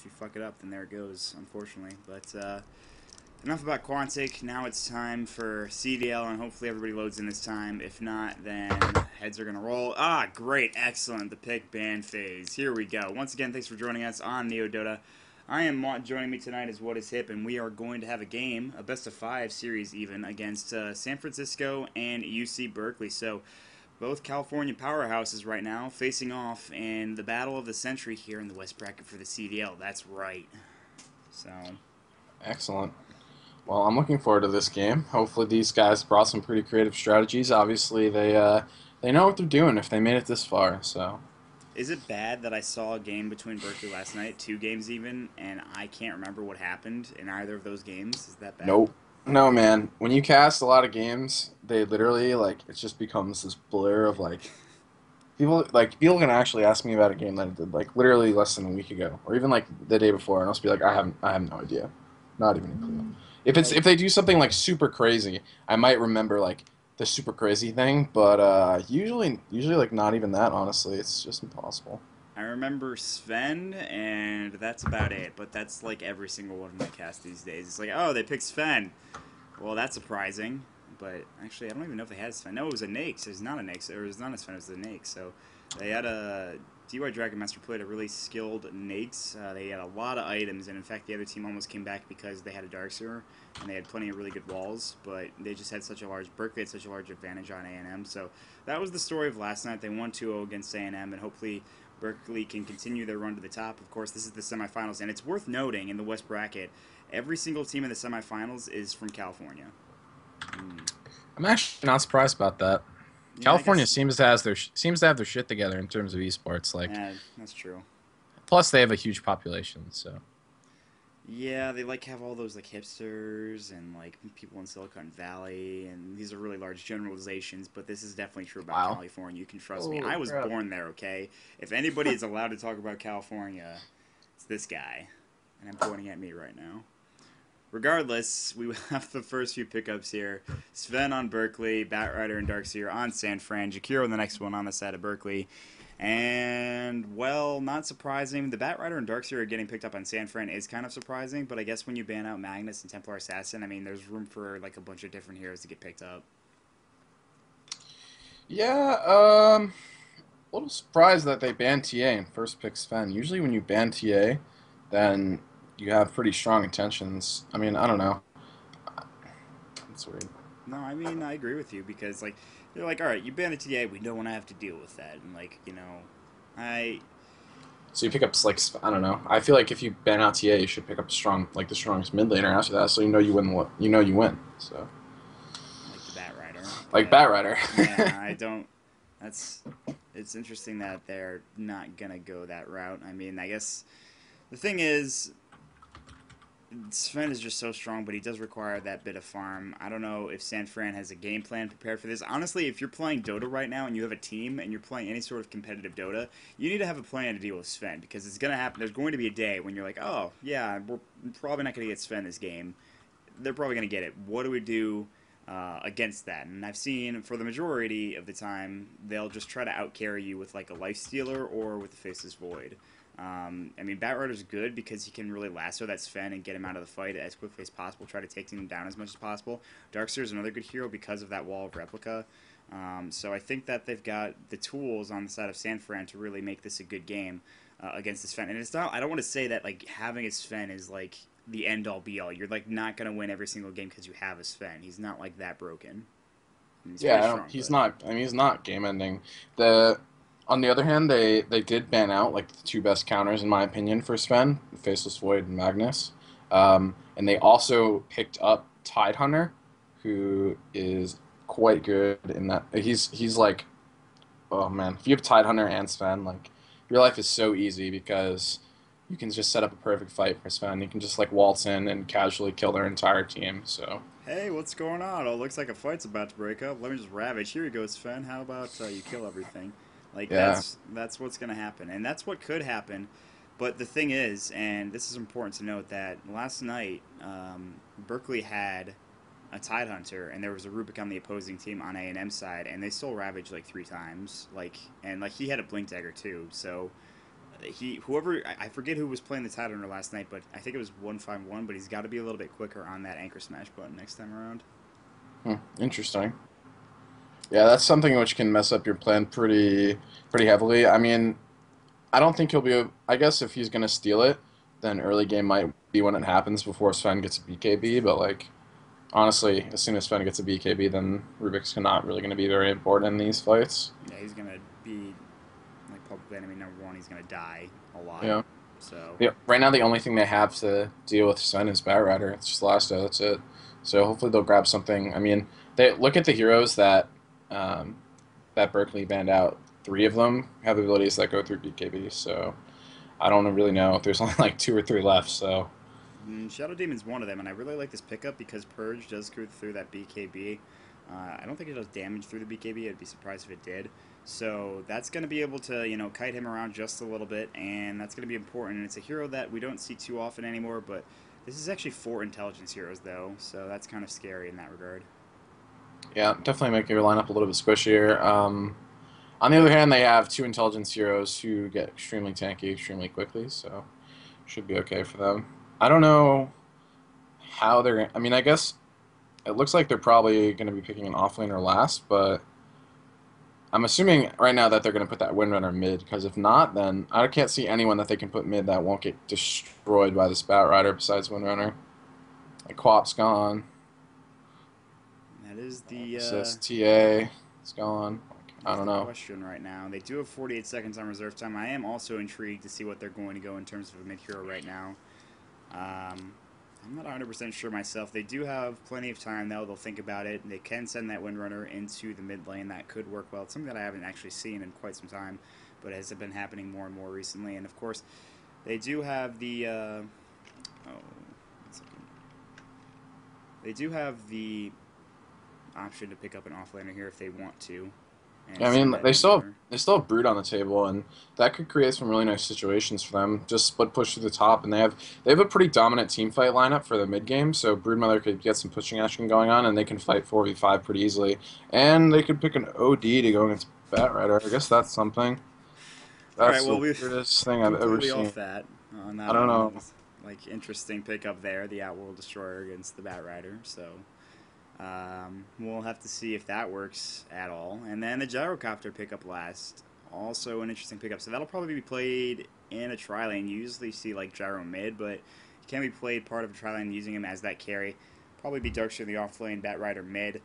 you fuck it up, then there it goes, unfortunately. But enough about Quantic. Now it's time for CDL, and hopefully everybody loads in this time. If not, then heads are going to roll. Ah, great. Excellent. The pick ban phase. Here we go. Once again, thanks for joining us on Neo Dota. I am Maut. Joining me tonight is WhatIsHip, and we are going to have a game, a best-of-5 series even, against San Francisco and UC Berkeley. So both California powerhouses right now facing off in the battle of the century here in the West bracket for the CDL. That's right. So, Excellent. Well, I'm looking forward to this game. Hopefully, these guys brought some pretty creative strategies. Obviously, they know what they're doing if they made it this far. So, is it bad that I saw a game between Berkeley last night, 2 games even, and I can't remember what happened in either of those games? Is that bad? nope. No, man. When you cast a lot of games, they literally like it just becomes this blur of people can actually ask me about a game that I did like literally less than a week ago, or even like the day before, and I'll just be like, I have no idea, not even a clue. Well, If they do something like super crazy, I might remember like the super crazy thing, but usually like not even that. Honestly, it's just impossible. I remember Sven, and that's about it. But that's like every single one of my casts these days. It's like, oh, they picked Sven. Well, that's surprising. But actually, I don't even know if they had a Sven. No, it was a Nakes. It was not a Nakes. Or it was not a Sven. It was a Nakes. So they had a DY Dragon Master played a really skilled Nakes. They had a lot of items, and in fact, the other team almost came back because they had a Darkseer and they had plenty of really good walls. But they just had such a large Berkeley had such a large advantage on A&M. So that was the story of last night. They won 2-0 against A&M, and hopefully Berkeley can continue their run to the top. Of course, this is the semifinals, and it's worth noting in the West bracket, every single team in the semifinals is from California. Mm. I'm actually not surprised about that. Yeah, I California guess. seems to have their shit together in terms of esports. Like, Yeah, that's true. plus they have a huge population, so Yeah, they like have all those like hipsters and like people in Silicon Valley, and these are really large generalizations, but this is definitely true about wow. California. You can trust me. Holy I was crap. born there, okay? If anybody is allowed to talk about California, it's this guy, and I'm pointing at me right now. Regardless, we have the first few pickups here. Sven on Berkeley, Batrider and Darkseer on San Fran, Jakiro the next one on the side of Berkeley. And, well, not surprising. The Batrider and Darkseer are getting picked up on San Fran is kind of surprising, but I guess when you ban out Magnus and Templar Assassin, I mean, there's room for, like, a bunch of different heroes to get picked up. Yeah, a little surprised that they banned TA and first pick Sven. Usually, when you ban TA, then you have pretty strong intentions. I mean, I don't know. It's weird. No, I mean, I agree with you because, like, they're like, all right, you ban a TA, we don't want to have to deal with that. And, like, I So you pick up like I don't know. I feel like if you ban out TA, you should pick up the strongest mid laner after that, so you know you win. What you know you win. So like the Batrider, like but Batrider. yeah, I don't. That's it's interesting that they're not gonna go that route. I mean, I guess the thing is, Sven is just so strong, but he does require that bit of farm. I don't know if San Fran has a game plan prepared for this. Honestly, if you're playing Dota right now and you have a team and you're playing any sort of competitive Dota, you need to have a plan to deal with Sven because it's gonna happen. There's going to be a day when you're like, oh yeah, we're probably not gonna get Sven this game. They're probably going to get it. What do we do against that? And I've seen for the majority of the time, they'll just try to outcarry you with like a life stealer or with the Faceless Void. I mean, Batrider's good because he can really lasso that Sven and get him out of the fight as quickly as possible, try to take him down as much as possible. Darkseer is another good hero because of that wall of replica. So I think that they've got the tools on the side of San Fran to really make this a good game against the Sven. And it's not. I don't want to say that like having a Sven is like the end all be all. You're like not gonna win every single game because you have a Sven. He's not like that broken. I mean, he's Yeah, pretty I don't, strong, he's but not. I mean, he's not game ending. The On the other hand, they did ban out like the two best counters in my opinion for Sven, Faceless Void and Magnus, and they also picked up Tidehunter, who is quite good in that. He's like, oh man, if you have Tidehunter and Sven, like your life is so easy because you can just set up a perfect fight for Sven. You can just like waltz in and casually kill their entire team. So hey, what's going on? Oh, looks like a fight's about to break up. Let me just ravage. Here you go, Sven. How about you kill everything? Like yeah, that's what's gonna happen, and that's what could happen. But the thing is, and this is important to note, that last night Berkeley had a Tidehunter, and there was a Rubik on the opposing team on A&M side, and they still ravaged like 3 times. Like, and like he had a Blink Dagger too, so I forget who was playing the Tidehunter last night, but I think it was 151. But he's got to be a little bit quicker on that anchor smash button next time around. Interesting. Yeah, that's something which can mess up your plan pretty heavily. I mean, I don't think he'll be. I guess if he's gonna steal it, then early game might be when it happens before Sven gets a BKB. But like honestly, as soon as Sven gets a BKB, then Rubik's not really gonna be very important in these fights. Yeah, he's gonna be like public enemy #1. He's gonna die a lot. Yeah. So Yeah. Right now, the only thing they have to deal with Sven is Batrider. It's just Lasto. That's it. So hopefully they'll grab something. I mean, they look at the heroes um, that Berkeley banned out. 3 of them have abilities that go through BKB. So I don't really know. There's only like 2 or 3 left. So Shadow Demon's one of them, and I really like this pickup because Purge does go through that BKB. I don't think it does damage through the BKB. I'd be surprised if it did. So that's going to be able to, kite him around just a little bit, and that's going to be important. And it's a hero that we don't see too often anymore, but this is actually 4 intelligence heroes, though, so that's kind of scary in that regard. yeah, definitely make your lineup a little bit squishier. On the other hand, they have 2 intelligence heroes who get extremely tanky extremely quickly. So should be okay for them. I don't know how they're. I mean, I guess it looks like they're probably going to be picking an offlaner last, but I'm assuming right now that they're going to put that Windrunner mid, because if not, then I can't see anyone that they can put mid that won't get destroyed by this Batrider besides Windrunner. Like Quap's gone. That is the TA is gone. I don't know. question right now. They do have 48 seconds on reserve time. I am also intrigued to see what they're going to go in terms of a mid hero right now. I'm not 100% sure myself. They do have plenty of time, though. They'll think about it. They can send that Windrunner into the mid lane. That could work well. It's something that I haven't actually seen in quite some time, but has been happening more and more recently. And, of course, they do have the... one second. They do have the option to pick up an offlaner here if they want to. I mean, they still have Brood on the table, and that could create some really nice situations for them. Just split push to the top, and they have a pretty dominant team fight lineup for the mid game. So Broodmother could get some pushing action going on, and they can fight 4v5 pretty easily. And they could pick an OD to go against Batrider. I guess that's something. That's the weirdest thing I've ever seen. Off that. I don't know. Like interesting pickup there, the Outworld Destroyer against the Batrider. So. We'll have to see if that works at all. And then the Gyrocopter pickup last. Also an interesting pickup. So that'll probably be played in a tri-lane. You usually see like Gyro mid, but it can be played part of a tri-lane using him as that carry. Probably be Darkseer in the off-lane, Batrider mid.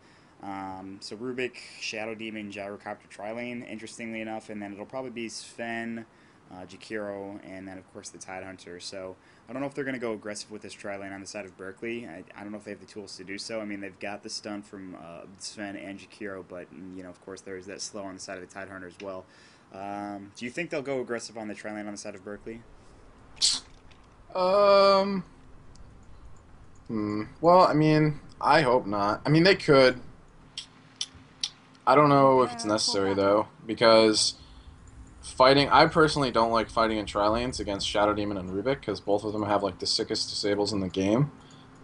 So Rubik, Shadow Demon, Gyrocopter tri-lane, interestingly enough. And then it'll probably be Sven, Jakiro, and then of course the Tidehunter. So I don't know if they're going to go aggressive with this tri-lane on the side of Berkeley. I don't know if they have the tools to do so. I mean, they've got the stun from Sven and Jakiro, but of course there's that slow on the side of the Tidehunter as well. Do you think they'll go aggressive on the tri-lane on the side of Berkeley? Well, I mean, I hope not. I mean, they could. I don't know if it's necessary though, because I personally don't like fighting in tri-lanes against Shadow Demon and Rubik, because both of them have like the sickest disables in the game.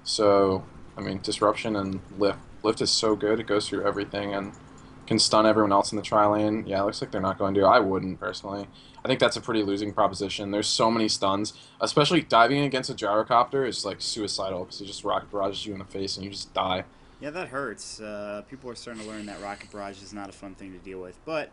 So, I mean, Disruption and Lift. Lift is so good, it goes through everything and can stun everyone else in the tri-lane. Yeah, it looks like they're not going to. I wouldn't, personally. I think that's a pretty losing proposition. There's so many stuns, especially diving against a Gyrocopter is like suicidal, because it just rocket barrages you in the face and you just die. Yeah, that hurts. People are starting to learn that rocket barrage is not a fun thing to deal with, but...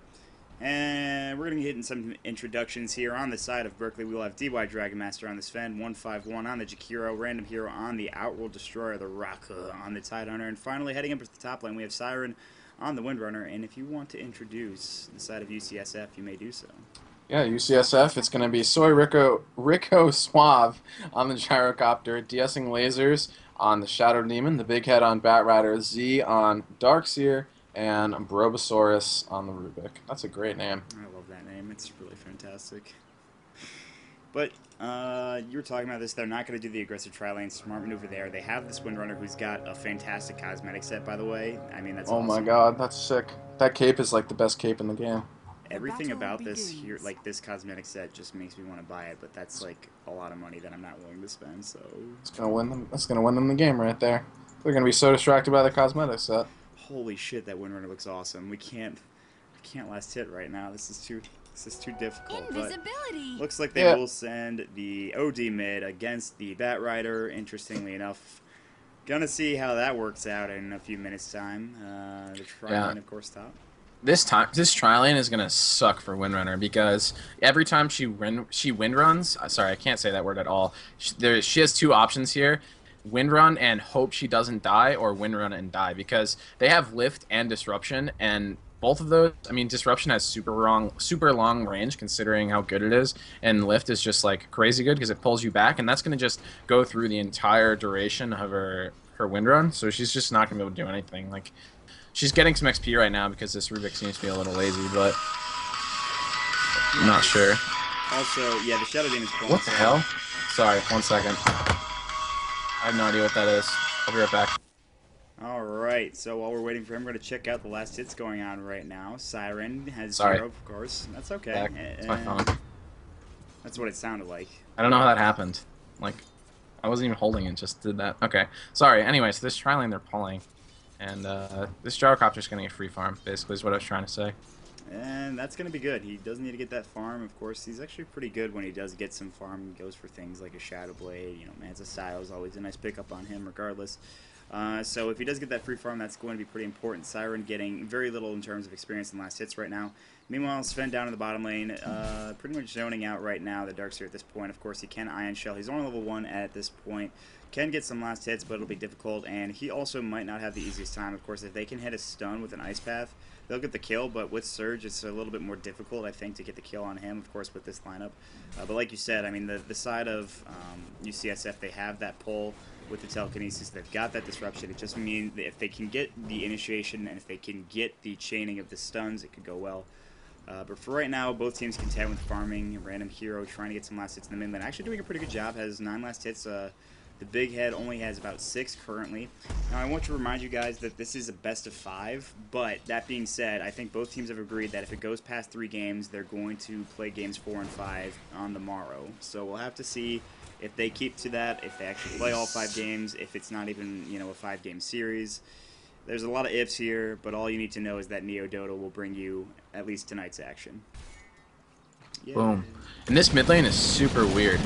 And we're going to be hitting some introductions here. On the side of Berkeley, we'll have DY Dragon Master on the Sven, 151 on the Jakiro, Random Hero on the Outworld Destroyer, the Raka on the Tidehunter, and finally heading up to the top lane, we have Siren on the Windrunner. And if you want to introduce the side of UCSF, you may do so. Yeah, UCSF, it's going to be Soy Rico Suave on the Gyrocopter, de-essing lasers on the Shadow Demon, the Big Head on Batrider, Z on Darkseer, and Brobosaurus on the Rubik. That's a great name. I love that name. It's really fantastic. But you were talking about this. They're not going to do the aggressive tri-lane. Smart maneuver there. They have this Windrunner who's got a fantastic cosmetic set, by the way. I mean, that's awesome. Oh my god, that's sick. That cape is like the best cape in the game. Everything about this here, like this cosmetic set, just makes me want to buy it. But that's like a lot of money that I'm not willing to spend. So it's gonna win them. That's gonna win them the game right there. They're gonna be so distracted by the cosmetic set. Holy shit, that Windrunner looks awesome. We can't last hit right now. This is too This is too difficult, but Invisibility. looks like they will send the OD mid against the Bat Rider, interestingly enough. Gonna see how that works out in a few minutes' time. The tri-lane, of course, top. This tri lane is gonna suck for Windrunner because every time she wind runs, sorry, I can't say that word at all. She has two options here: Windrun and hope she doesn't die, or Windrun and die, because they have lift and disruption, and both of those. I mean, disruption has super long range considering how good it is, and lift is just like crazy good because it pulls you back, and that's gonna just go through the entire duration of her Windrun. So she's just not gonna be able to do anything. Like, she's getting some XP right now because this Rubik seems to be a little lazy, but I'm not sure. Also, yeah, the Shadow Demon's pulling. What the hell? Sorry, 1 second. I have no idea what that is. I'll be right back. Alright, so while we're waiting for him, we're going to check out the last hits going on right now. Siren has Sorry. 0, of course. That's okay. It's my phone. That's what it sounded like. I don't know how that happened. Like, I wasn't even holding it, just did that. Okay. Sorry. Anyways, this tri-lane they're pulling. And this gyrocopter's going to get free farm, basically, is what I was trying to say. And that's going to be good. He doesn't need to get that farm, of course. He's actually pretty good when he does get some farm. He goes for things like a Shadow Blade. You know, Man's Style is always a nice pickup on him, regardless. So if he does get that free farm, that's going to be pretty important. Siren getting very little in terms of experience in last hits right now. Meanwhile, Sven down in the bottom lane, pretty much zoning out right now, the Darkseer at this point. Of course, he can Ion Shell. He's only level 1 at this point. Can get some last hits, but it'll be difficult, and he also might not have the easiest time. Of course, if they can hit a stun with an Ice Path, they'll get the kill, but with Surge, it's a little bit more difficult, I think, to get the kill on him, of course, with this lineup. But like you said, I mean, the side of UCSF, they have that pull with the telekinesis. They've got that disruption. It just means that if they can get the initiation and if they can get the chaining of the stuns, it could go well. But for right now, both teams content with farming. Random Hero trying to get some last hits in the mid lane. Actually doing a pretty good job. Has 9 last hits. The Big Head only has about 6 currently. Now, I want to remind you guys that this is a best of 5, but that being said, I think both teams have agreed that if it goes past 3 games, they're going to play games 4 and 5 on the morrow. So we'll have to see if they keep to that, if they actually play all 5 games, if it's not even, you know, a 5-game series. There's a lot of ifs here, but all you need to know is that Neo Dota will bring you at least tonight's action. Yeah. Boom. And this mid lane is super weird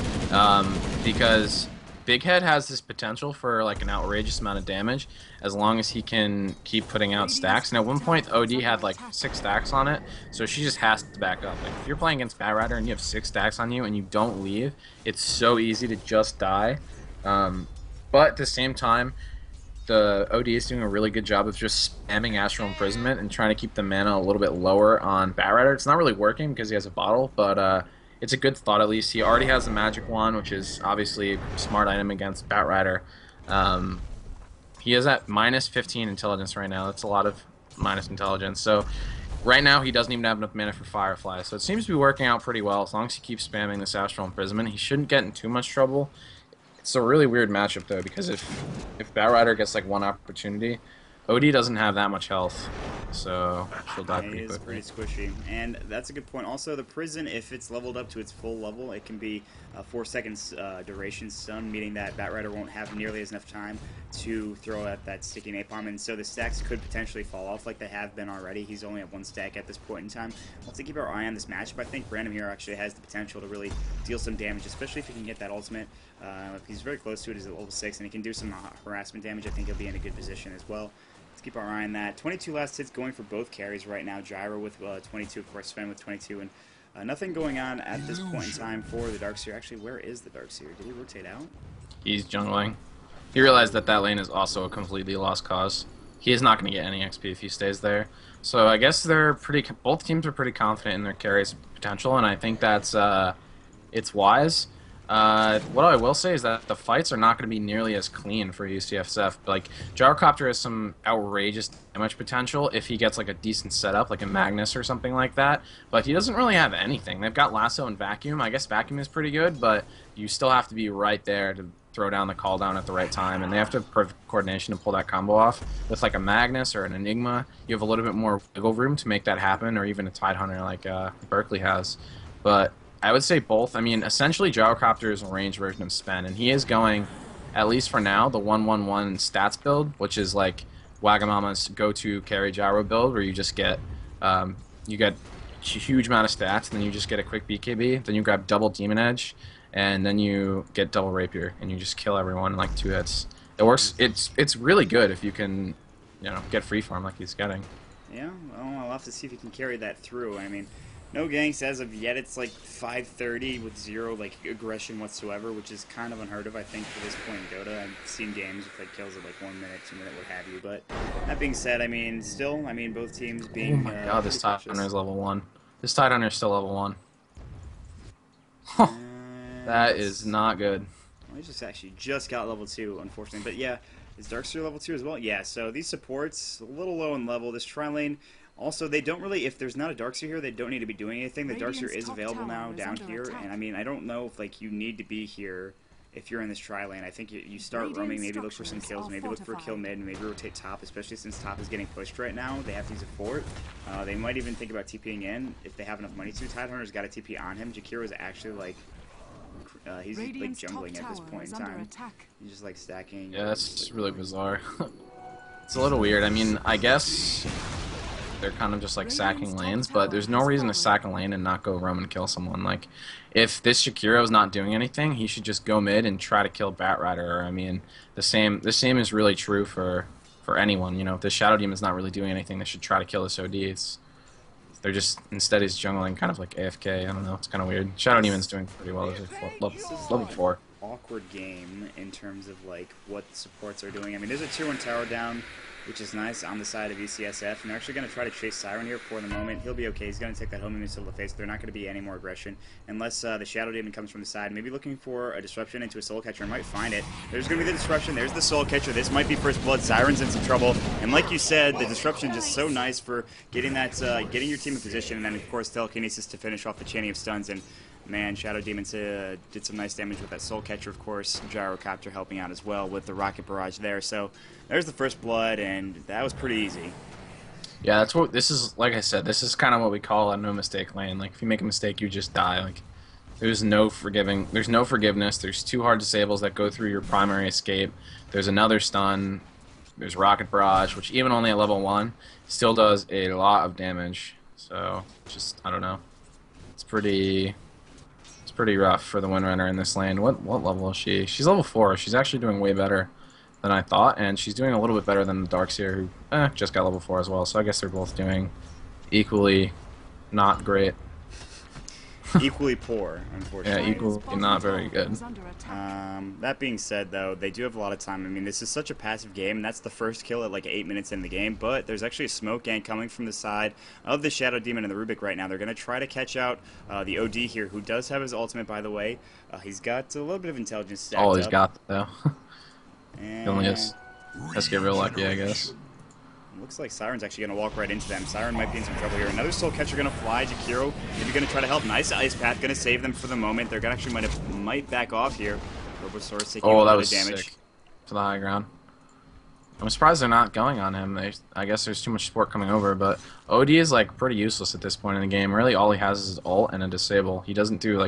because Big Head has this potential for like an outrageous amount of damage as long as he can keep putting out stacks. And at one point, OD had like 6 stacks on it, so she just has to back up. Like, if you're playing against Bat Rider and you have 6 stacks on you and you don't leave, it's so easy to just die. But at the same time, the OD is doing a really good job of just spamming Astral Imprisonment and trying to keep the mana a little bit lower on Bat Rider. It's not really working because he has a bottle, but it's a good thought at least. He already has the Magic Wand, which is obviously a smart item against Bat Rider. He is at minus 15 intelligence right now. That's a lot of minus intelligence. So right now he doesn't even have enough mana for Firefly. So it seems to be working out pretty well. As long as he keeps spamming this Astral Imprisonment, he shouldn't get in too much trouble. It's a really weird matchup though, because if Bat Rider gets like one opportunity, OD doesn't have that much health, so she'll die pretty quickly. Pretty squishy, and that's a good point. Also, the prison, if it's leveled up to its full level, it can be a 4 seconds duration stun, meaning that Bat Rider won't have nearly as enough time to throw out that sticky napalm, and so the stacks could potentially fall off like they have been already. He's only at 1 stack at this point in time. We'll have to keep our eye on this matchup. I think Random Hero actually has the potential to really deal some damage, especially if he can get that ultimate. If he's very close to it, he's at level 6, and he can do some harassment damage. I think he'll be in a good position as well. Let's keep our eye on that. 22 last hits going for both carries right now. Gyro with 22, of course, Sven with 22, and nothing going on at this point in time for the Darkseer. Actually, where is the Darkseer? Did he rotate out? He's jungling. He realized that that lane is also a completely lost cause. He is not going to get any XP if he stays there. So I guess both teams are pretty confident in their carry's potential, and I think that's it's wise. What I will say is that the fights are not going to be nearly as clean for UCSF. Like, Gyrocopter has some outrageous damage potential if he gets like a decent setup, like a Magnus or something like that, but he doesn't really have anything. They've got Lasso and Vacuum. I guess Vacuum is pretty good, but you still have to be right there to throw down the call down at the right time, and they have to have perfect coordination to pull that combo off. With like a Magnus or an Enigma, you have a little bit more wiggle room to make that happen, or even a Tidehunter like Berkeley has. But I would say both. I mean, essentially, Gyrocopter is a ranged version of Sven, and he is going, at least for now, the 1-1-1 stats build, which is like Wagamama's go-to carry Gyro build, where you just get, huge amount of stats, and then you just get a quick BKB, then you grab double Demon Edge, and then you get double Rapier, and you just kill everyone in like 2 hits. It works. It's really good if you can, get free farm like he's getting. Yeah, well, I'll have to see if he can carry that through. I mean, no ganks as of yet. It's like 5:30 with zero like aggression whatsoever, which is kind of unheard of, I think, for this point in Dota. I've seen games with like kills of like 1 minute, 2 minute, what have you. But that being said, I mean, still, I mean, both teams being. Oh my god, this Tide Hunter is level 1. This Tide Hunter is still level 1. That is not good. Well, he actually just got level 2, unfortunately. But yeah, is Darkseer level 2 as well? Yeah, so these supports, a little low in level. This tri-lane, also, they don't really, if there's not a Darkseer here, they don't need to be doing anything. The Darkseer is available now down here. And I mean, I don't know if like you need to be here if you're in this tri-lane. I think you start roaming, maybe look for some kills, maybe look for a kill mid, and maybe rotate top, especially since top is getting pushed right now. They have to use a fort. They might even think about TPing in if they have enough money to. Tide Hunter's got a TP on him. Jakiro is actually like, he's like jungling at this point in time. He's just like stacking. Yeah, that's really bizarre. It's a little weird. I mean, I guess they're kind of just like sacking lanes, but there's no reason to sack a lane and not go roam and kill someone. Like, if this Shakiro is not doing anything, he should just go mid and try to kill Batrider. I mean, the same is really true for anyone. If the Shadow Demon's not really doing anything, they should try to kill this OD. They're just, instead he's jungling kind of like AFK. I don't know, it's kind of weird. Shadow Demon's doing pretty well. There's level 4. Awkward game in terms of like what supports are doing. I mean, there's a tier 1 tower down, which is nice on the side of UCSF, and they're actually going to try to chase Siren here for the moment. He'll be okay. He's going to take that home missile to the face. They're not going to be any more aggression unless the Shadow Demon comes from the side. Maybe looking for a disruption into a Soul Catcher and might find it. There's going to be the disruption. There's the Soul Catcher. This might be first blood. Siren's in some trouble, and like you said, the disruption just so nice for getting that, getting your team in position, and then of course telekinesis to finish off the chaining of stuns. And man, Shadow Demon did some nice damage with that Soul Catcher, of course. Gyrocopter helping out as well with the Rocket Barrage there. So there's the first blood, and that was pretty easy. Yeah, that's what this is. Like I said, this is kind of what we call a no mistake lane. Like, if you make a mistake, you just die. Like, there's no forgiveness. There's 2 hard disables that go through your primary escape. There's another stun. There's Rocket Barrage, which even only at level 1 still does a lot of damage. So just, I don't know. It's pretty rough for the Windrunner in this lane. What level is she? She's level 4. She's actually doing way better than I thought, and she's doing a little bit better than the Darkseer, who just got level 4 as well. So I guess they're both doing equally not great. Equally poor, unfortunately. Yeah, equally not very good. That being said, though, they do have a lot of time. I mean, this is such a passive game, and that's the first kill at like 8 minutes in the game, but there's actually a smoke gank coming from the side of the Shadow Demon and the Rubik right now. They're going to try to catch out the OD here, who does have his ultimate, by the way. He's got a little bit of intelligence stacked up. He's got, though. And He only has to get real lucky, I guess. Looks like Siren's actually going to walk right into them. Siren might be in some trouble here. Another Soul Catcher going to fly. Jakiro maybe going to try to help. Nice Ice Path going to save them for the moment. They're going to actually might back off here. Robosaurus taking a lot of damage. Sick. To the high ground. I'm surprised they're not going on him. I guess there's too much support coming over, but OD is like pretty useless at this point in the game. Really, all he has is his ult and a disable. He doesn't do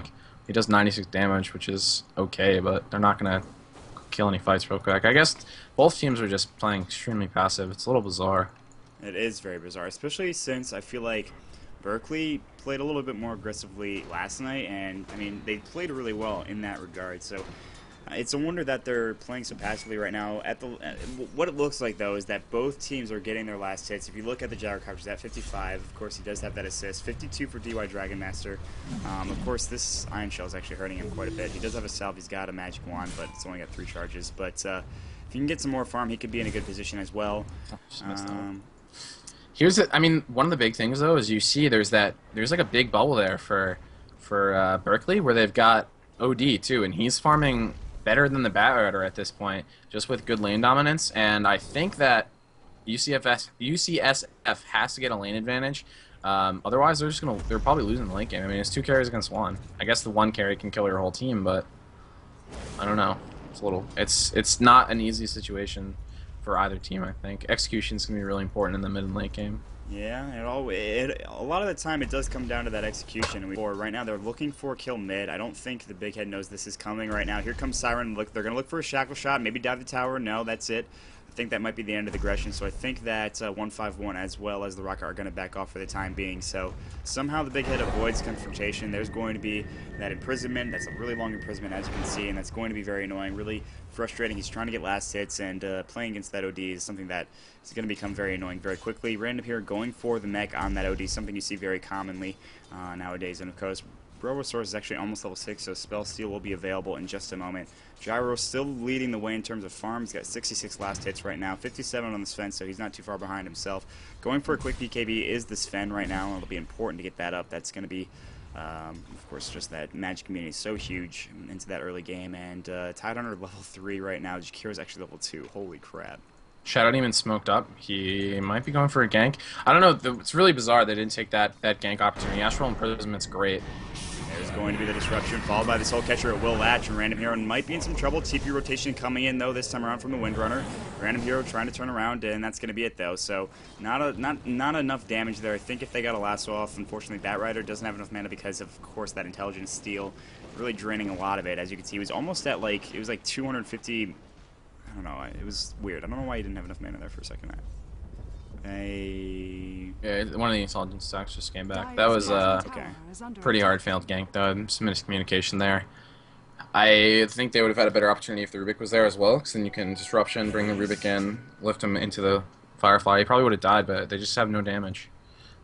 he does 96 damage, which is okay, but they're not going to kill any fights real quick. I guess both teams are just playing extremely passive. It's a little bizarre. It is very bizarre, especially since I feel like Berkeley played a little bit more aggressively last night, and I mean, they played really well in that regard. So it's a wonder that they're playing so passively right now. What it looks like, though, is that both teams are getting their last hits. If you look at the Gyrocopters at 55, of course, he does have that assist. 52 for DY Dragon Master. Of course, this Iron Shell is actually hurting him quite a bit. He does have a salve. He's got a Magic Wand, but it's only got 3 charges. But if you can get some more farm, he could be in a good position as well. I mean, one of the big things, though, is you see there's like a big bubble there for Berkeley where they've got OD, too, and he's farming better than the Batrider at this point, just with good lane dominance, and I think that UCSF has to get a lane advantage. Otherwise, they're probably losing the late game. I mean, it's 2 carries against 1. I guess the 1 carry can kill your whole team, but I don't know. It's not an easy situation for either team. I think execution's gonna be really important in the mid and late game. Yeah, a lot of the time it does come down to that execution. Right now they're looking for a kill mid. I don't think the big head knows this is coming right now. Here comes Siren. They're going to look for a shackle shot, maybe dive the tower. No, that's it. think that might be the end of the aggression. So I think that 151 as well as the Rocket are going to back off for the time being. So somehow the Big Head avoids confrontation. There's going to be that imprisonment. That's a really long imprisonment, as you can see, and that's going to be very annoying, really frustrating. He's trying to get last hits, and playing against that OD is something that is going to become very annoying very quickly. Random here going for the mech on that OD, something you see very commonly nowadays. And of course, Bulbasaur is actually almost level 6, so Spell Steal will be available in just a moment. Gyro still leading the way in terms of farm. He's got 66 last hits right now, 57 on the Sven, so he's not too far behind himself. Going for a quick BKB is the Sven right now, and it'll be important to get that up. That's going to be, of course, just that magic community is so huge into that early game. And Tidehunter level 3 right now. Jakira's actually level 2. Holy crap. Shadow Demon smoked up. He might be going for a gank. I don't know. It's really bizarre they didn't take that gank opportunity. Astral Imprisoment's great. There's going to be the disruption, followed by the Soul Catcher. It will latch, and Random Hero might be in some trouble. TP rotation coming in, though, this time around from the Windrunner. Random Hero trying to turn around, and that's going to be it, though. So not enough damage there. I think if they got a lasso off, unfortunately, Batrider doesn't have enough mana because, of course, that Intelligence Steal really draining a lot of it. As you can see, he was almost at, like, it was like 250... I don't know. It was weird. I don't know why he didn't have enough mana there for a second. Yeah, one of the intelligence stacks just came back. That was pretty hard failed gank, though. Some miscommunication there. I think they would have had a better opportunity if the Rubik was there as well, because then you can disruption, bring the Rubik in, lift him into the Firefly. He probably would have died, but they just have no damage.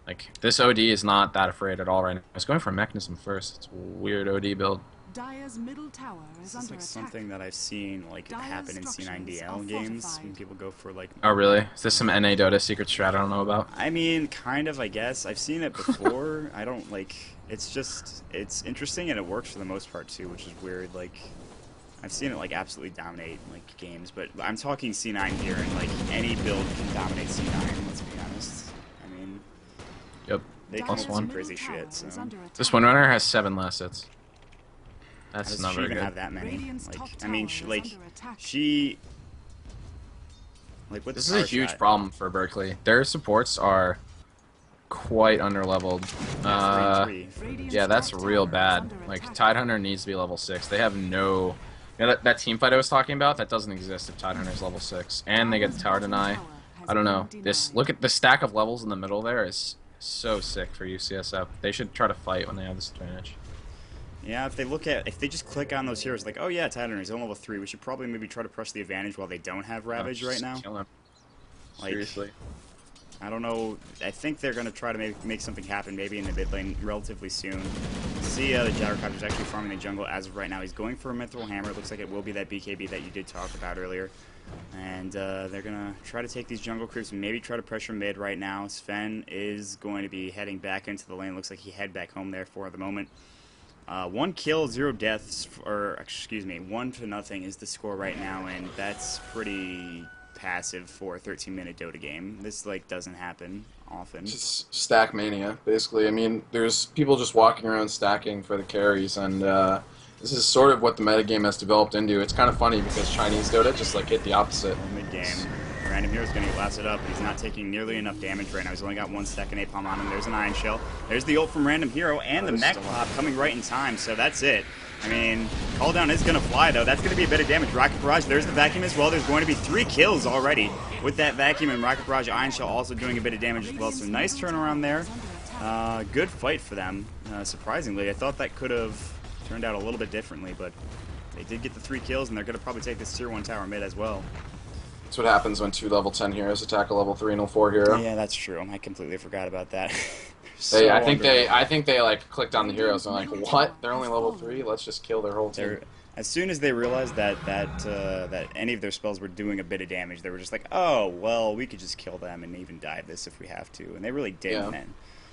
Like, this OD is not that afraid at all right now. I was going for a Mechanism first. It's a weird OD build. Dire's middle tower is This is like something that I've seen like happen in C9DL games when people go for like... Oh really? Is this some NA Dota secret strat I don't know about? I mean, kind of, I guess. I've seen it before. I don't like... It's just... It's interesting and it works for the most part too, which is weird. Like, I've seen it like absolutely dominate like games, but I'm talking C9 here, and like any build can dominate C9, let's be honest. I mean... Yep. They come up with some crazy shit, so... This Windrunner has 7 last hits. That's not very good. Have that many? Like, I mean, she like with this is a huge problem for Berkeley. Their supports are quite underleveled. Yeah, that's real bad. Like Tidehunter needs to be level 6. They have no. You know, that team fight I was talking about, that doesn't exist if Tidehunter's level 6, and they get the tower deny. I don't know. Look at the stack of levels in the middle there is so sick for UCSF. They should try to fight when they have this advantage. Yeah, if they just click on those heroes, like, oh yeah, Tidehunter, he's on level 3, we should probably maybe try to press the advantage while they don't have Ravage right now. Kill him. Like, seriously. I don't know. I think they're going to try to make something happen maybe in the mid lane relatively soon. See, the Gyrocopter's actually farming the jungle as of right now. He's going for a Mithril Hammer. It looks like it will be that BKB that you did talk about earlier. And they're going to try to take these jungle creeps and maybe try to pressure mid right now. Sven is going to be heading back into the lane. Looks like he head back home there for the moment. 1 kill, 0 deaths, or excuse me, 1-0 is the score right now, and that's pretty passive for a 13-minute Dota game. This like doesn't happen often. It's just stack mania, basically. I mean, there's people just walking around stacking for the carries, and this is sort of what the metagame has developed into. It's kind of funny because Chinese Dota just like hit the opposite. Mid game. Random Hero's going to get blasted up, but he's not taking nearly enough damage right now. He's only got 1 second Napalm on him. There's an Iron Shell. There's the ult from Random Hero, and the mech pop coming right in time, so that's it. I mean, Call Down is going to fly, though. That's going to be a bit of damage. Rocket Barrage, there's the Vacuum as well. There's going to be 3 kills already with that Vacuum, and Rocket Barrage, Iron Shell also doing a bit of damage as well, so nice turnaround there. Good fight for them, surprisingly. I thought that could have turned out a little bit differently, but they did get the 3 kills, and they're going to probably take this Tier 1 tower mid as well. That's what happens when 2 level 10 heroes attack a level 3 and a 4 hero. Yeah, that's true. I completely forgot about that. I think they like clicked on the heroes and like, what? They're only level 3? Let's just kill their whole team. As soon as they realized that any of their spells were doing a bit of damage, they were just like, oh, well, we could just kill them and even dive this if we have to. And they really didn't. Yeah.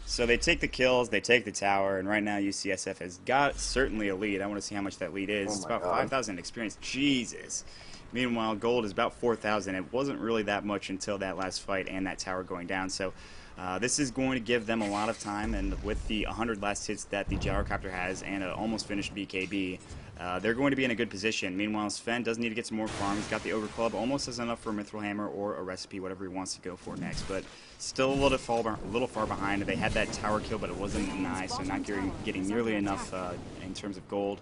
So they take the kills, they take the tower, and right now UCSF has got certainly a lead. I want to see how much that lead is. It's about 5,000 experience. Jesus. Meanwhile, gold is about 4,000. It wasn't really that much until that last fight and that tower going down. So this is going to give them a lot of time, and with the 100 last hits that the Gyrocopter has and an almost finished BKB, they're going to be in a good position. Meanwhile, Sven does need to get some more farm. He's got the Ogre Club, almost has enough for a Mithril Hammer or a recipe, whatever he wants to go for next, but still a little far behind. They had that tower kill, but it wasn't nice, so not getting nearly enough in terms of gold.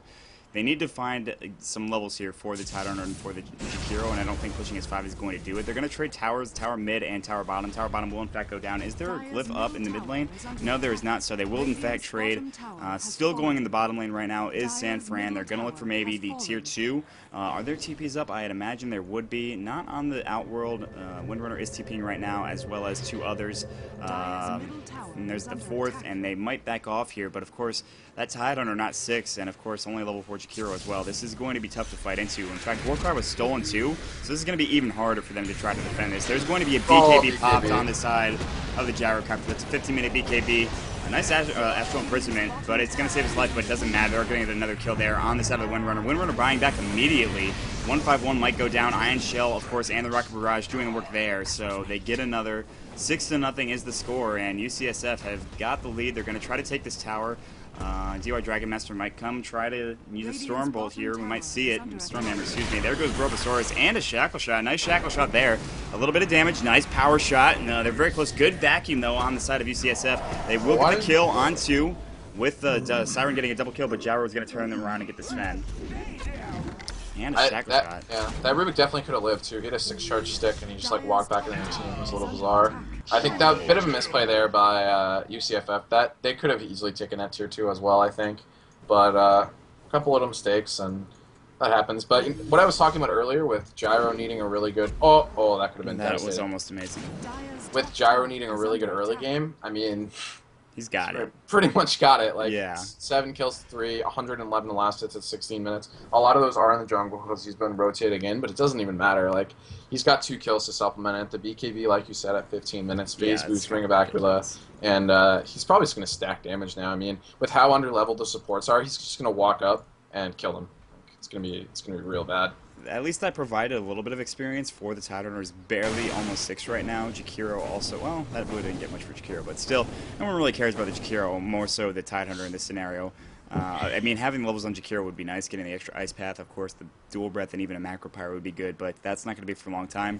They need to find some levels here for the Tidehunter and for the Jakiro, and I don't think pushing his 5 is going to do it. They're going to trade towers, tower mid and tower bottom. Tower bottom will in fact go down. Is there a glyph up in the mid lane? No, there is not, so they will in fact trade. Still going in the bottom lane right now is San Fran. They're going to look for maybe the tier 2. Are there TPs up? I'd imagine there would be. Not on the Outworld. Windrunner is TPing right now, as well as 2 others. And there's the 4th, and they might back off here, but of course, that Tidehunter not 6, and of course, only level 4 Jakiro as well. This is going to be tough to fight into. In fact, Warcry was stolen too, so this is going to be even harder for them to try to defend this. There's going to be a BKB popped on the side of the Gyrocopter. That's a 15-minute BKB. A nice astral imprisonment, but it's going to save his life, but it doesn't matter. They're going to get another kill there on the side of the Windrunner. Windrunner buying back immediately. 151 might go down. Iron Shell, of course, and the Rocket Barrage doing the work there, so they get another. 6-0 is the score, and UCSF have got the lead. They're going to try to take this tower. DY Dragon Master might come try to use a Storm Bolt here. We might see it. Stormhammer, excuse me. There goes Brobosaurus and a Shackle Shot. Nice Shackle Shot there. A little bit of damage. Nice power shot. No, they're very close. Good vacuum, though, on the side of UCSF. They will get the kill on 2 with the Siren getting a double kill, but Gyro is going to turn them around and get this Sven. And a Shackle Shot. Yeah, that Rubik definitely could have lived, too. He had a 6-charge stick, and he just, like, walked back in the team. It was a little bizarre. I think that was a bit of a misplay there by UCFF. That they could have easily taken that tier 2 as well, I think. But a couple little mistakes, and that happens. But what I was talking about earlier with Gyro needing a really good... Oh, that could have been devastating. That was almost amazing. With Gyro needing a really good early game, I mean... He's got it. Pretty much got it. Like, yeah. 7 kills to 3, 111 the last hits at 16 minutes. A lot of those are in the jungle because he's been rotating in, but it doesn't even matter. Like, he's got 2 kills to supplement it. The BKB, like you said, at 15 minutes. Phase boost, Ring of Aquila. And he's probably just going to stack damage now. I mean, with how underleveled the supports are, he's just going to walk up and kill them. It's going to be real bad. At least that provided a little bit of experience for the Tidehunter. Is barely almost 6 right now. Jakiro also, well, that really didn't get much for Jakiro, but still, no one really cares about the Jakiro, more so the Tidehunter in this scenario. I mean, having levels on Jakiro would be nice, getting the extra Ice Path, of course, the Dual Breath, and even a Macro Pyro would be good, but that's not going to be for a long time.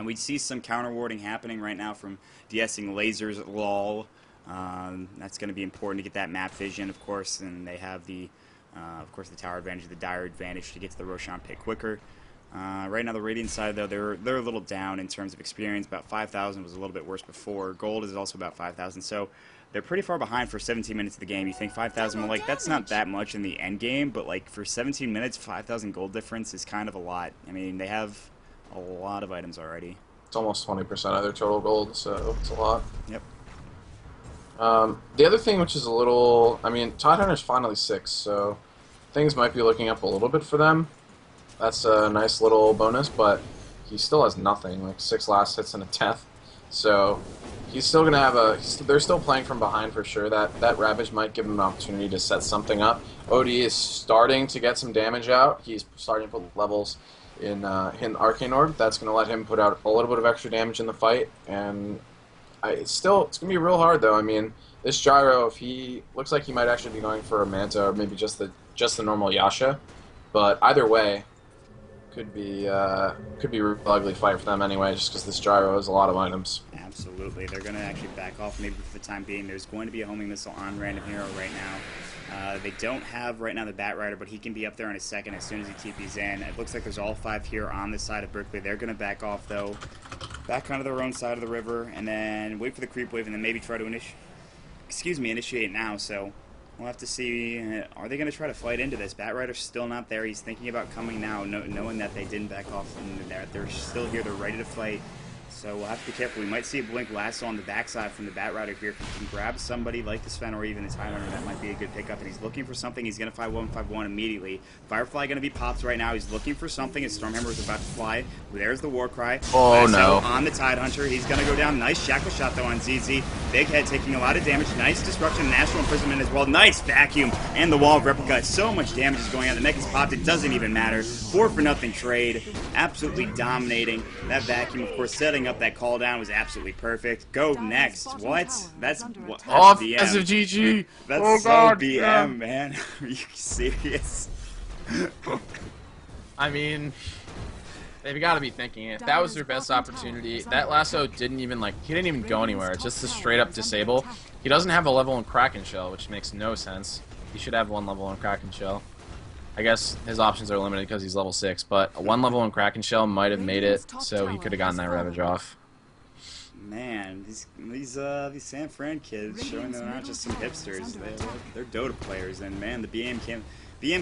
We see some counter warding happening right now from de-essing lasers, lol. That's going to be important to get that map vision, of course, and they have the... of course, the tower advantage, the dire advantage to get to the Roshan pit quicker. Right now, the Radiant side, though, they're a little down in terms of experience. About 5,000 was a little bit worse before. Gold is also about 5,000, so they're pretty far behind for 17 minutes of the game. You think 5,000, well, like, that's not that much in the end game, but, like, for 17 minutes, 5,000 gold difference is kind of a lot. I mean, they have a lot of items already. It's almost 20% of their total gold, so it's a lot. Yep. The other thing, which is a little... I mean, Tidehunter's finally 6, so things might be looking up a little bit for them. That's a nice little bonus, but he still has nothing, like 6 last hits and a death. So he's still going to have a... They're still playing from behind for sure. That Ravage might give him an opportunity to set something up. OD is starting to get some damage out. He's starting to put levels in Arcane Orb. That's going to let him put out a little bit of extra damage in the fight, and... it's going to be real hard, though. I mean, this Gyro, if he looks like he might actually be going for a Manta or maybe just the normal Yasha, but either way, could be a real ugly fight for them anyway, just because this Gyro has a lot of items. Absolutely, they're going to actually back off maybe for the time being. There's going to be a homing missile on Random Hero right now. They don't have right now the Bat Rider, but he can be up there in a second as soon as he TP's in. It looks like there's all 5 here on this side of Berkeley. They're going to back off, though. Back onto their own side of the river, and then wait for the creep wave, and then maybe try to initiate now. So we'll have to see. Are they going to try to fight into this? Bat Rider's still not there. He's thinking about coming now, knowing that they didn't back off and they're still here. They're ready to fight. So we'll have to be careful. We might see a Blink Lasso on the backside from the Bat Rider here. If he can grab somebody like the Sven or even the Tidehunter, that might be a good pickup. And he's looking for something. He's going to 5-1-5-1 immediately. Firefly going to be popped right now. He's looking for something. His Stormhammer is about to fly. There's the Warcry. Oh, no. On the Tidehunter. He's going to go down. Nice Shackle Shot, though, on ZZ. Big Head taking a lot of damage. Nice Disruption and Astral Imprisonment as well. Nice Vacuum. And the Wall of Replica. So much damage is going on. The mech is popped. It doesn't even matter. 4-for-0 trade. Absolutely dominating. That Vacuum, of course, setting up that call down was absolutely perfect. Go next. What? That's BM. GG. That's so BM, man. Are you serious? I mean, they've got to be thinking it. That was their best opportunity. That lasso didn't even, he didn't even go anywhere. It's just a straight up disable. He doesn't have a level in Kraken Shell, which makes no sense. He should have 1 level in Kraken Shell. I guess his options are limited because he's level 6, but a 1 level in Kraken Shell might have made it so he could have gotten that Ravage off. Man, these San Fran kids showing they're not just some hipsters. They're Dota players, and man, the BM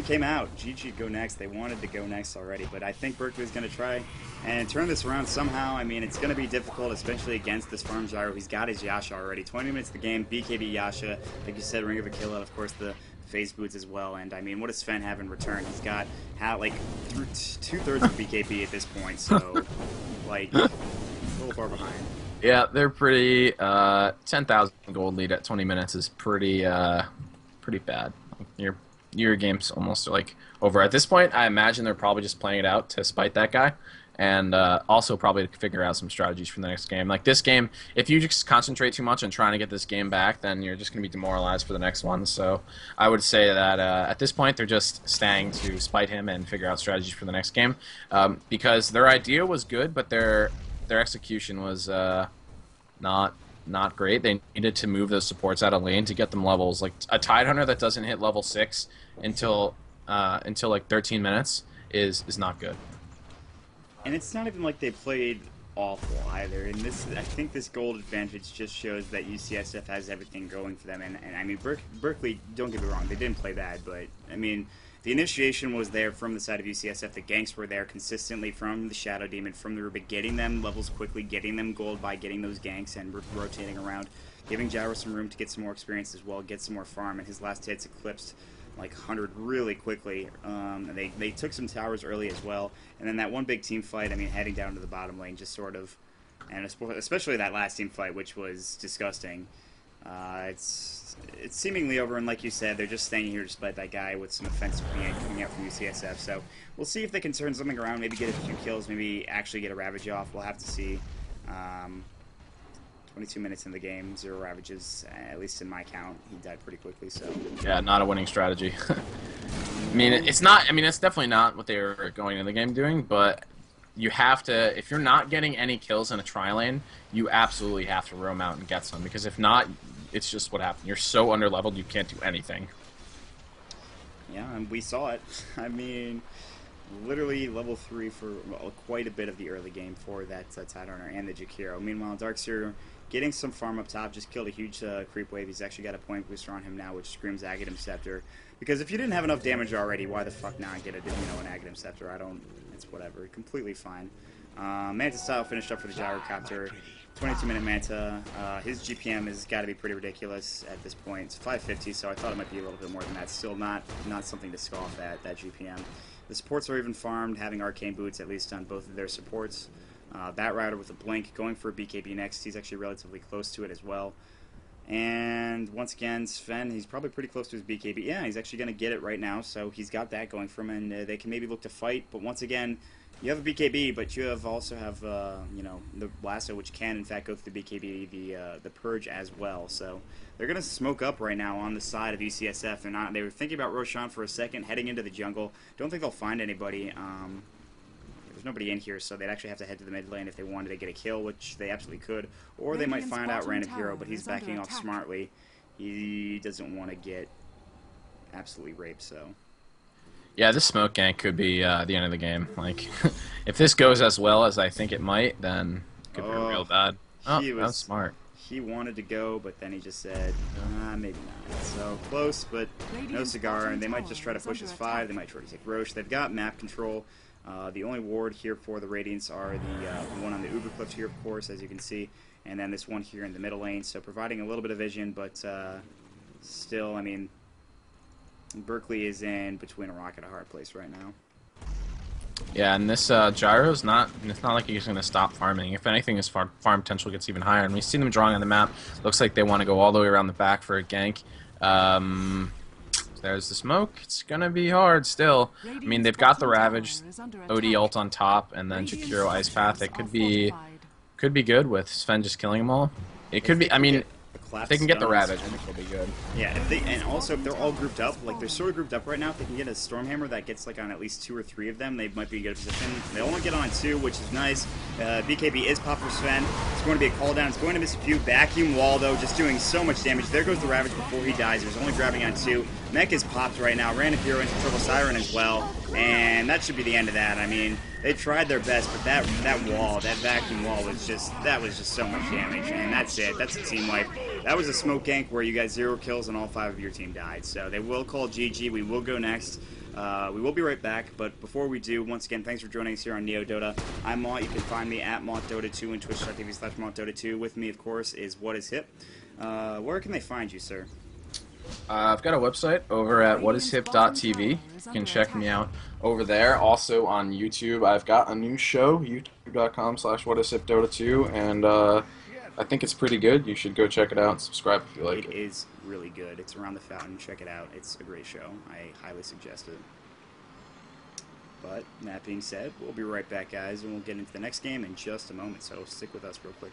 came out. GG go next. They wanted to go next already, but I think Berkeley's going to try and turn this around somehow. I mean, it's going to be difficult, especially against this farm Gyro. He's got his Yasha already. 20 minutes of the game, BKB Yasha, like you said, Ring of Aquila, of course, the phase boots as well. And I mean, what does Sven have in return? He's got like through 2/3 of BKB at this point, so like a little far behind. Yeah, they're pretty. 10,000 gold lead at 20 minutes is pretty bad. Your game's almost like over at this point. I imagine they're probably just playing it out to spite that guy, and also probably to figure out some strategies for the next game. Like this game, if you just concentrate too much on trying to get this game back, then you're just going to be demoralized for the next one. So I would say that at this point, they're just staying to spite him and figure out strategies for the next game, because their idea was good, but their execution was not great. They needed to move those supports out of lane to get them levels. Like a Tidehunter that doesn't hit level 6 until like 13 minutes is not good. And it's not even like they played awful either. And I think this gold advantage just shows that UCSF has everything going for them. And I mean, Berkeley, don't get me wrong, they didn't play bad, but I mean, the initiation was there from the side of UCSF. The ganks were there consistently from the Shadow Demon, from the Rubik, getting them levels quickly, getting them gold by getting those ganks and rotating around, giving Gyro some room to get some more experience as well, get some more farm, and his last hits eclipsed like 100 really quickly. They took some towers early as well, and then that one big team fight, I mean, heading down to the bottom lane just sort of, and especially that last team fight, which was disgusting. It's seemingly over, and like you said, they're just staying here despite that guy with some offensive command coming out from UCSF. So we'll see if they can turn something around, maybe get a few kills, maybe actually get a Ravage off. We'll have to see. 22 minutes in the game, 0 Ravages, at least in my count. He died pretty quickly, so... Yeah, not a winning strategy. I mean, it's not... I mean, it's definitely not what they were going into the game doing, but you have to... If you're not getting any kills in a tri-lane, you absolutely have to roam out and get some, because if not, it's just what happened. You're so underleveled, you can't do anything. Yeah, and we saw it. I mean, literally level 3 for quite a bit of the early game for that Tidehunter and the Jakiro. Meanwhile, Darkseer getting some farm up top, just killed a huge creep wave. He's actually got a point booster on him now, which screams Aghanim Scepter. Because if you didn't have enough damage already, why the fuck not get an Aghanim Scepter? It's whatever. Completely fine. Manta Style finished up for the Gyrocopter. 22-minute Manta. His GPM has got to be pretty ridiculous at this point. It's 550, so I thought it might be a little bit more than that. Still not something to scoff at, that GPM. The supports are even farmed, having Arcane Boots at least on both of their supports. Bat Rider with a Blink going for a BKB next. He's actually relatively close to it as well. And once again, Sven, he's probably pretty close to his BKB. Yeah, he's actually going to get it right now, so he's got that going for him, and they can maybe look to fight. But once again, you have a BKB, but you also have you know, the Lasso, which can in fact go through the BKB, the Purge as well. So they're going to smoke up right now on the side of UCSF. They were thinking about Roshan for a second, heading into the jungle. Don't think they'll find anybody. There's nobody in here, so they'd actually have to head to the mid lane if they wanted to get a kill, which they absolutely could. Or they might find out random hero, but he's backing off smartly. He doesn't want to get absolutely raped, so... Yeah, this smoke gank could be the end of the game. Like, if this goes as well as I think it might, then it could be real bad. Oh, that's smart. He wanted to go, but then he just said, maybe not. So, close, but no cigar, and they might just try to push his 5. They might try to take Roche. They've got map control. The only ward here for the Radiants are the one on the Uber Cliffs here, of course, as you can see, and then this one here in the middle lane, so providing a little bit of vision, but still, I mean, Berkeley is in between a rock and a hard place right now. Yeah, and this Gyro's it's not like he's going to stop farming. If anything, his farm potential gets even higher, and we see them drawing on the map. Looks like they want to go all the way around the back for a gank. There's the smoke. It's going to be hard still. I mean, they've got the Ravage, OD ult on top, and then Jakiro Ice Path. It could be good with Sven just killing them all. It could be, I mean... collapse If they can get the stones. Ravage, I think they'll be good. Yeah, and also if they're all grouped up, like they're sort of grouped up right now, if they can get a Stormhammer that gets like on at least 2 or 3 of them, they might be in a good position. They only get on 2, which is nice. BKB is pop for Sven. It's going to be a call down. It's going to miss a few. Vacuum Wall, though, just doing so much damage. There goes the Ravage before he dies. He was only grabbing on 2. Mech is popped right now. Random Hero into Triple Siren as well. And that should be the end of that. I mean, they tried their best, but that wall, that vacuum wall was just so much damage. And that's it. That's a team wipe. That was a smoke gank where you got 0 kills and all 5 of your team died. So they will call GG. We will go next. We will be right back, but before we do, once again, thanks for joining us here on Neo Dota. I'm Maut. You can find me at MautDota2 and twitch.tv/MautDota2. With me, of course, is WhatIsHip. Where can they find you, sir? I've got a website over at WhatIsHip.tv. You can check me out over there. Also on YouTube, I've got a new show, youtube.com/WhatIsHipDota2, and I think it's pretty good. You should go check it out and subscribe if you like it. It is really good. It's Around the Fountain. Check it out. It's a great show. I highly suggest it. But that being said, we'll be right back, guys, and we'll get into the next game in just a moment, so stick with us real quick.